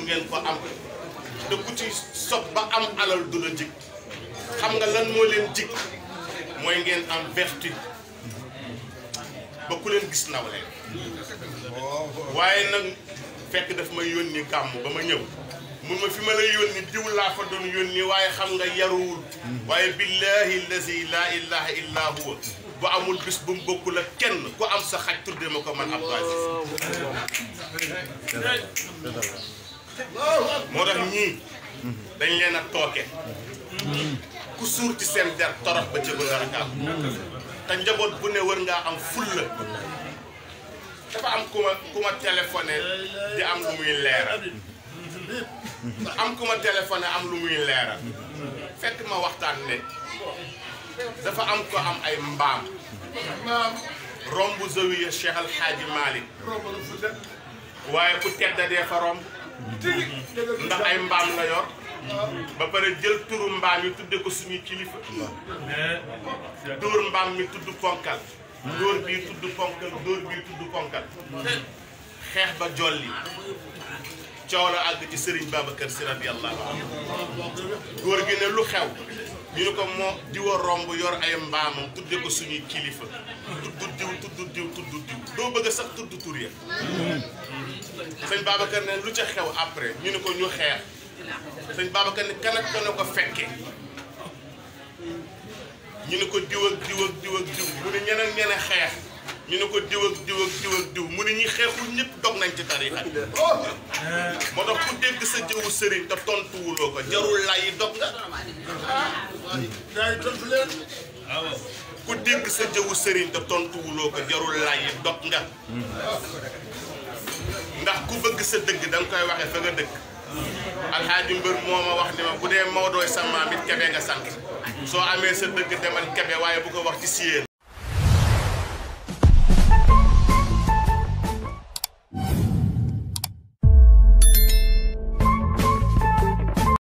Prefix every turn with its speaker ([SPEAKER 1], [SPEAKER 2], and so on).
[SPEAKER 1] ngeen ko am te ku ci sob ba am alal du la jig xam nga lan moo leen jig mooy ngeen am vertu ba ku leen gis naw leen waaye nag fekk daf ma yónni gàmm ba ma ñëw mun ma fi ma lay yónni diw laa fa doon yónni waaye xam nga yaruwul waaye billahi allazi la ilaha illa huwa bu amul bis bu mu bokkul ak kenn ku am sa xaj tudde ma ko man Abdou Aziz moo tax ñii dañ leen a tooke ku suur ci seen der torox ba cëgu nga rakaam te njaboot bu ne wër ngaa am fulla dafa am ku ma téléphoné di am lu muy leeral am ku ma téléphoné am lu muy leeral fekk ma waxtaan ne dafa am ko am ay mbaam romb zawiya Cheikh Al Hadji Malick waaye ku tedda dee fa romb ndax ay mbaam la yor ba pare jël turu mbaam yi tudde ko suñuy kilifa dóor mbaam mi tudd ponkal dóor bii tudd ponkal dóor bii tudd ponkal xeex ba jolli coow la àgg ci Serigne Babacar Sy radiyallahu anhu góor gi ne lu xew ñu ne ko moo diwa romb yor ay mbaamam tudde ko suñuy kilifa tudd diw doo bëgg sax tudd tur ya sëñ Babacar ne lu ca xew après ñu ne ko ñu xeex sëñ Babacar ne kan ak kan ko fekke ñu ne ko diw ak diw mu ne ñeneen xeex ñu ne ko diw ak diw mu ne ñi xeexul ñëpp dog nañ ci tarixa moo tax ku dégg sa jëwu sëriñ te tontuwuloo ko jarul lay dog nga ku dégg sa jëwu sëriñ te tontuwuloo ko jarul lay dog nga ndax ku bëgg sa dëgg da nga koy waxee fa nga dëkk alxaaji mbër moo ma wax ni ma bu dee Maodooy sa maam it Kebé nga sant soo amee sa dëgg demal Kebé waaye bu ko wax ci siyeen